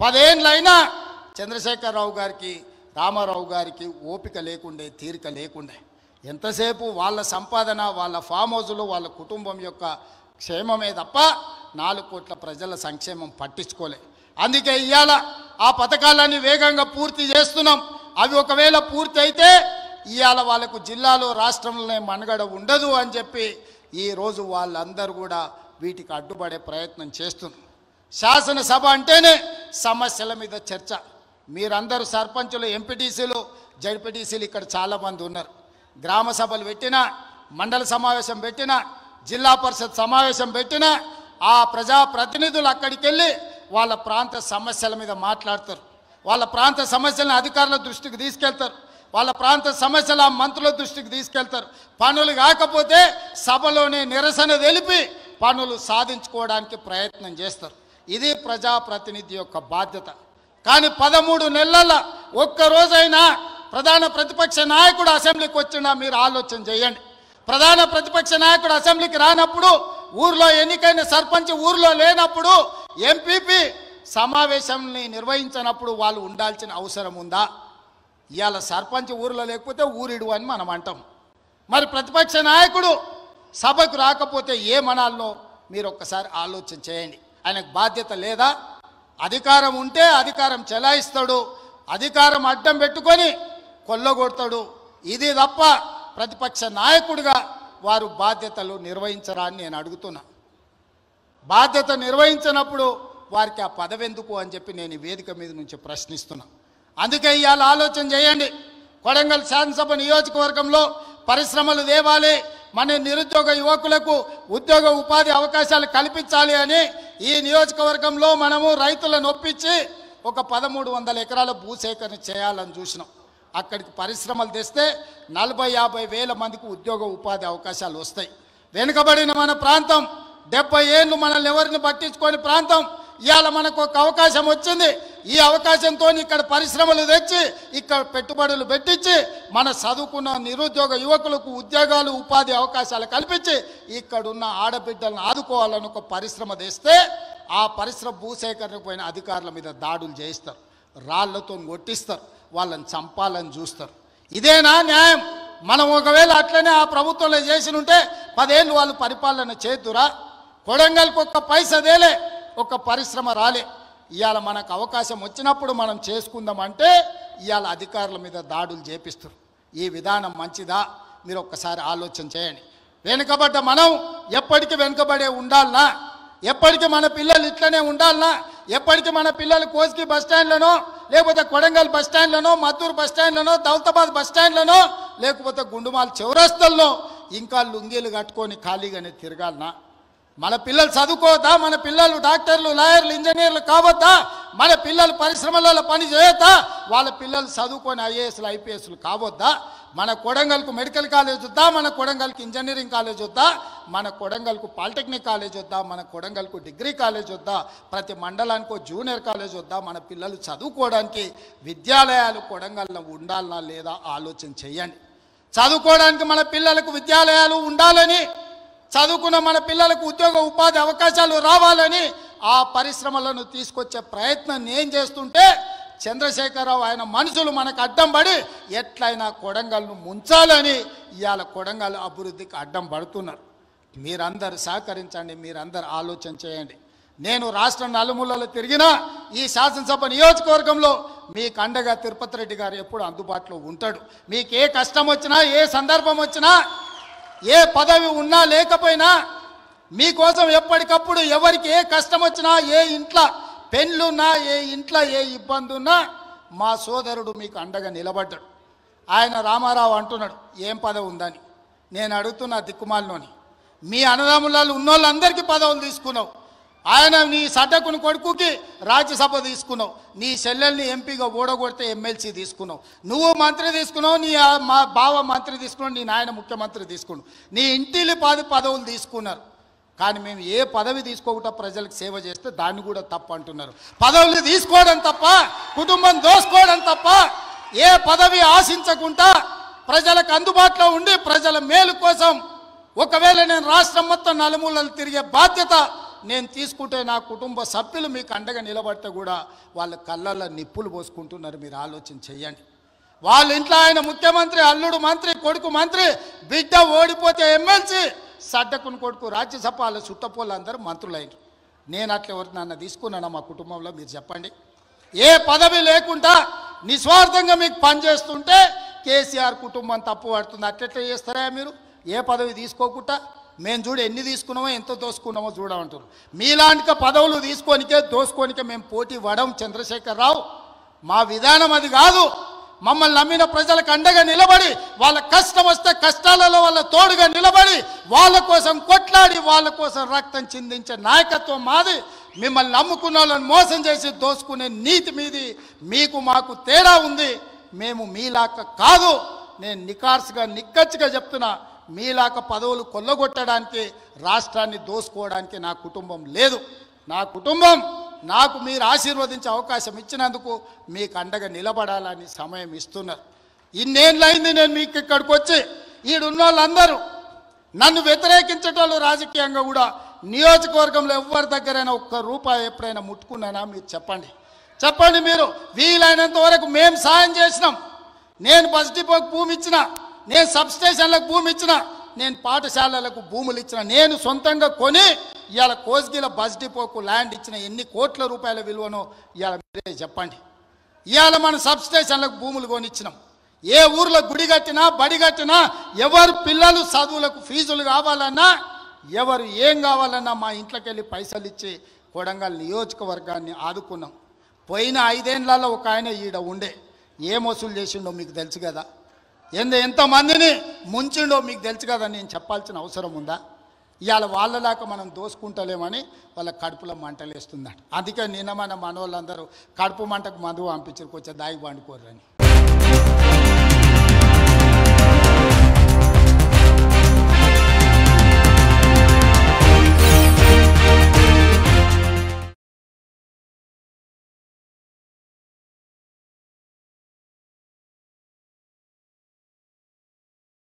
10 ఏళ్ళైనా చంద్రశేఖరరావు గారికి రామారావు గారికి ఓపిక లేకుండే, తీరిక లేకుండే. ఎంతసేపు వాళ్ళ సంపాదన, వాళ్ళ ఫామ్ హౌజులు, వాళ్ళ కుటుంబం యొక్క క్షేమమే తప్ప 4 కోట్ల ప్రజల సంక్షేమం పట్టించుకోలే. అందుకే ఇవాళ ఆ పథకాలన్నీ వేగంగా పూర్తి చేస్తున్నాం. అవి ఒకవేళ పూర్తి అయితే ఇవాళ వాళ్ళకు జిల్లాలో రాష్ట్రంలోనే మనుగడ ఉండదు అని చెప్పి ఈరోజు వాళ్ళందరూ కూడా వీటికి అడ్డుపడే ప్రయత్నం చేస్తున్నారు. శాసనసభ అంటేనే సమస్యల మీద చర్చ. మీరందరూ సర్పంచులు, ఎంపీటీసీలు, జడ్పీటీసీలు ఇక్కడ చాలామంది ఉన్నారు. గ్రామ సభలు పెట్టినా, మండల సమావేశం పెట్టినా, జిల్లా పరిషత్ సమావేశం పెట్టినా ఆ ప్రజాప్రతినిధులు అక్కడికి వెళ్ళి వాళ్ళ ప్రాంత సమస్యల మీద మాట్లాడతారు. వాళ్ళ ప్రాంత సమస్యలను అధికారుల దృష్టికి తీసుకెళ్తారు. వాళ్ళ ప్రాంత సమస్యల మంత్రుల దృష్టికి తీసుకెళ్తారు. పనులు కాకపోతే సభలోనే నిరసన తెలిపి పనులు సాధించుకోవడానికి ప్రయత్నం చేస్తారు. ఇది ప్రజాప్రతినిధి యొక్క బాధ్యత. కానీ 13 నెలల ఒక్కరోజైనా ప్రధాన ప్రతిపక్ష నాయకుడు అసెంబ్లీకి వచ్చినా మీరు ఆలోచన చేయండి. ప్రధాన ప్రతిపక్ష నాయకుడు అసెంబ్లీకి రానప్పుడు, ఊర్లో ఎన్నికైన సర్పంచ్ ఊర్లో లేనప్పుడు, ఎంపీపీ సమావేశాన్ని నిర్వహించినప్పుడు వాళ్ళు ఉండాల్సిన అవసరం ఉందా? ఇవాళ సర్పంచ్ ఊర్లో లేకపోతే ఊరిడు అని మనం అంటాం. మరి ప్రతిపక్ష నాయకుడు సభకు రాకపోతే ఏమనాలో మీరు ఒక్కసారి ఆలోచన చేయండి. ఆయనకు బాధ్యత లేదా? అధికారం ఉంటే అధికారం చెలాయిస్తాడు, అధికారం అడ్డం పెట్టుకొని కొల్లగొడతాడు. ఇది తప్ప ప్రతిపక్ష నాయకుడిగా వారు బాధ్యతలు నిర్వహించరా అని నేను అడుగుతున్నా. బాధ్యత నిర్వహించినప్పుడు వారికి ఆ పదవి ఎందుకు అని చెప్పి నేను ఈ వేదిక మీద నుంచి ప్రశ్నిస్తున్నా. అందుకే ఇవాళ ఆలోచన చేయండి. కొడంగల్ శాసనసభ నియోజకవర్గంలో పరిశ్రమలు తేవాలి, మన నిరుద్యోగ యువకులకు ఉద్యోగ ఉపాధి అవకాశాలు కల్పించాలి అని ఈ నియోజకవర్గంలో మనము రైతులను ఒప్పించి ఒక 1300 ఎకరాల భూసేకరణ చేయాలని చూసినాం. అక్కడికి పరిశ్రమలు తెస్తే 40-50 వేల మందికి ఉద్యోగ ఉపాధి అవకాశాలు వస్తాయి. వెనుకబడిన మన ప్రాంతం, 70 ఏళ్ళు మనల్ని ఎవరిని పట్టించుకొని ప్రాంతం, ఇవాళ మనకు ఒక అవకాశం వచ్చింది. ఈ అవకాశంతో ఇక్కడ పరిశ్రమలు తెచ్చి ఇక్కడ పెట్టుబడులు పెట్టించి మన చదువుకున్న నిరుద్యోగ యువకులకు ఉద్యోగాలు ఉపాధి అవకాశాలు కల్పించి ఇక్కడున్న ఆడబిడ్డలను ఆదుకోవాలని ఒక పరిశ్రమ తెస్తే ఆ పరిశ్రమ భూసేకరణకు పోయిన అధికారుల మీద దాడులు చేయిస్తారు, రాళ్లతో కొట్టిస్తారు, వాళ్ళని చంపాలని చూస్తారు. ఇదేనా న్యాయం? మనం ఒకవేళ అట్లనే ఆ ప్రభుత్వంలో చేసి ఉంటే 10 ఏళ్ళు వాళ్ళు పరిపాలన చేతురా? కొడంగల్కి ఒక్క పైసదేలే, ఒక పరిశ్రమ రాలే. ఇవాళ మనకు అవకాశం వచ్చినప్పుడు మనం చేసుకుందామంటే ఇవాళ అధికారుల మీద దాడులు చేపిస్తారు. ఈ విధానం మంచిదా? మీరు ఒక్కసారి ఆలోచన చేయండి. వెనుకబడ్డ మనం ఎప్పటికీ వెనుకబడే ఉండాలనా? ఎప్పటికీ మన పిల్లలు ఇట్లనే ఉండాలనా? ఎప్పటికీ మన పిల్లలు కోస్గి బస్టాండ్లనో, లేకపోతే కొడంగల్ బస్టాండ్లనో, మద్దూరు బస్టాండ్లనో, దౌలతాబాద్ బస్టాండ్లనో, లేకపోతే గుండుమాల్ చౌరస్తల్లో ఇంకా లుంగీలు కట్టుకొని ఖాళీగానే తిరగాలనా? మన పిల్లలు చదువుకోవద్దా? మన పిల్లలు డాక్టర్లు, లాయర్లు, ఇంజనీర్లు కావద్దా? మన పిల్లలు పరిశ్రమలలో పని చేయొద్దా? వాళ్ళ పిల్లలు చదువుకొని ఐఏఎస్లు, ఐపీఎస్లు కావద్దా? మన కొడంగల్కు మెడికల్ కాలేజ్ వద్దా? మన కొడంగల్కి ఇంజనీరింగ్ కాలేజ్ వద్దా? మన కొడంగల్కు పాలిటెక్నిక్ కాలేజ్ వద్దా? మన కొడంగల్కు డిగ్రీ కాలేజ్ వద్దా? ప్రతి మండలానికి జూనియర్ కాలేజ్ వద్దా? మన పిల్లలు చదువుకోవడానికి విద్యాలయాలు కొడంగల్లో ఉండాలనా లేదా ఆలోచన చేయండి. చదువుకోవడానికి మన పిల్లలకు విద్యాలయాలు ఉండాలని, చదువుకున్న మన పిల్లలకు ఉద్యోగ ఉపాధి అవకాశాలు రావాలని ఆ పరిశ్రమలను తీసుకొచ్చే ప్రయత్నం నేను చేస్తుంటే చంద్రశేఖరరావు ఆయన మనుషులు మనకు అడ్డం పడి ఎట్లయినా కొడంగల్ను ముంచాలని ఇవాళ కొడంగల్ అభివృద్ధికి అడ్డం పడుతున్నారు. మీరందరూ సహకరించండి, మీరందరూ ఆలోచన చేయండి. నేను రాష్ట్రం నలుమూలలో తిరిగినా ఈ శాసనసభ నియోజకవర్గంలో మీకు అండగా తిరుపతి రెడ్డి గారు ఎప్పుడు అందుబాటులో ఉంటాడు. మీకు ఏ కష్టం వచ్చినా, ఏ సందర్భం వచ్చినా, ఏ పదవి ఉన్నా లేకపోయినా మీకోసం ఎప్పటికప్పుడు ఎవరికి ఏ కష్టం వచ్చినా, ఏ ఇంట్లో పెళ్ళున్నా, ఏ ఇంట్లో ఏ ఇబ్బంది ఉన్నా మా సోదరుడు మీకు అండగా నిలబడ్డాడు. ఆయన రామారావు అంటున్నాడు ఏం పదవి ఉందని. నేను అడుగుతున్నా దిక్కుమాలినోని, మీ అన్నదమ్ములలో ఉన్నోళ్ళందరికీ పదవులు తీసుకున్నావు. ఆయన నీ సడ్డకుని కొడుకుకి రాజ్యసభ తీసుకున్నావు, నీ చెల్లెల్ని ఎంపీగా ఓడగొడితే ఎమ్మెల్సీ తీసుకున్నావు, నువ్వు మంత్రి తీసుకున్నావు, నీ మా బావ మంత్రి తీసుకున్నావు, నీ నాయన ముఖ్యమంత్రి తీసుకున్నావు, నీ ఇంటిని 10 పదవులు తీసుకున్నారు. కానీ మేము ఏ పదవి తీసుకోకుండా ప్రజలకు సేవ చేస్తే దాన్ని కూడా తప్పు అంటున్నారు. పదవులు తీసుకోవడం తప్ప, కుటుంబం దోసుకోవడం తప్ప, ఏ పదవి ఆశించకుండా ప్రజలకు అందుబాటులో ఉండి ప్రజల మేలు కోసం ఒకవేళ నేను రాష్ట్రం మొత్తం నలుమూలలు తిరిగే బాధ్యత నేను తీసుకుంటే నా కుటుంబ సభ్యులు మీకు అండగా నిలబడితే కూడా వాళ్ళ కళ్ళల్లో నిప్పులు పోసుకుంటున్నారు. మీరు ఆలోచన చెయ్యండి. వాళ్ళ ఇంట్లో ఆయన ముఖ్యమంత్రి, అల్లుడు మంత్రి, కొడుకు మంత్రి, బిడ్డ ఓడిపోతే ఎమ్మెల్సీ, సడ్డకుని కొడుకు రాజ్యసభ, వాళ్ళ చుట్టపోళ్ళు అందరూ మంత్రులైనరు. నేను అట్లా ఎవరు నన్ను తీసుకున్నాను మా కుటుంబంలో? మీరు చెప్పండి. ఏ పదవి లేకుండా నిస్వార్థంగా మీకు పనిచేస్తుంటే కేసీఆర్ కుటుంబం తప్పు పడుతుంది. అట్లెట్లా చేస్తారా మీరు? ఏ పదవి తీసుకోకుండా మేము చూడు ఎన్ని తీసుకున్నామో ఎంత దోసుకున్నామో చూడమంటారు. మీలాంటి పదవులు తీసుకోనికే దోసుకోనికే మేము పోటీ పడం చంద్రశేఖరరావు. మా విధానం అది కాదు. మమ్మల్ని నమ్మిన ప్రజలకు అండగా నిలబడి, వాళ్ళ కష్టం వస్తే కష్టాలలో వాళ్ళ తోడుగా నిలబడి, వాళ్ళ కోసం కొట్లాడి, వాళ్ళ కోసం రక్తం చిందించే నాయకత్వం మాది. మిమ్మల్ని నమ్ముకున్న వాళ్ళని మోసం చేసి దోసుకునే నీతి మీది. మీకు మాకు తేడా ఉంది. మేము మీలాక కాదు. నేను నికార్సుగా నిక్కచ్చిగా చెప్తున్నా, మీలాక పదవులు కొల్లగొట్టడానికి, రాష్ట్రాన్ని దోసుకోవడానికి నా కుటుంబం లేదు. నా కుటుంబం నాకు మీరు ఆశీర్వదించే అవకాశం ఇచ్చినందుకు మీకు అండగా నిలబడాలని సమయం ఇస్తున్నారు. ఇన్నేళ్ళైంది నేను మీకు ఇక్కడికి వచ్చి. ఈడున్న వాళ్ళందరూ నన్ను వ్యతిరేకించేటోళ్ళు రాజకీయంగా కూడా నియోజకవర్గంలో ఎవరి దగ్గరైనా ఒక్క రూపాయి ఎప్పుడైనా ముట్టుకున్నానా? మీరు చెప్పండి. చెప్పండి. మీరు వీలైనంత వరకు మేము సాయం చేసినాం. నేను బస్ డిపోకి భూమి ఇచ్చిన, నేను సబ్స్టేషన్లకు భూమి ఇచ్చిన, నేను పాఠశాలలకు భూములు ఇచ్చిన, నేను సొంతంగా కొని ఇవాళ కోస్గిల బస్ డిపోకు ల్యాండ్ ఇచ్చిన ఎన్ని కోట్ల రూపాయల విలువనో ఇవాళ మీరే చెప్పండి. ఇవాళ మన సబ్స్టేషన్లకు భూములు కొనిచ్చినాం. ఏ ఊర్లో గుడి కట్టినా, బడి కట్టినా, ఎవరు పిల్లలు చదువులకు ఫీజులు కావాలన్నా, ఎవరు ఏం కావాలన్నా మా ఇంట్లోకి వెళ్ళి పైసలు ఇచ్చి కొడంగల్ నియోజకవర్గాన్ని ఆదుకున్నాం. పోయిన 5 ఏళ్లలో ఒక ఆయన ఈడ ఉండే ఏం వసూలు చేసిండో మీకు తెలుసు కదా. ఎంతమందిని ముంచిండో మీకు తెలుసు కదా. నేను చెప్పాల్సిన అవసరం ఉందా? ఇవాళ వాళ్ళలాగా మనం దోసుకుంటలేమని వాళ్ళ కడుపులో మంటలేస్తుందట. అందుకే నిన్న మన మనోళ్ళందరూ కడుపు మంటకు మందు పంపించారు, కొంచెం దాగి పండుకోరని.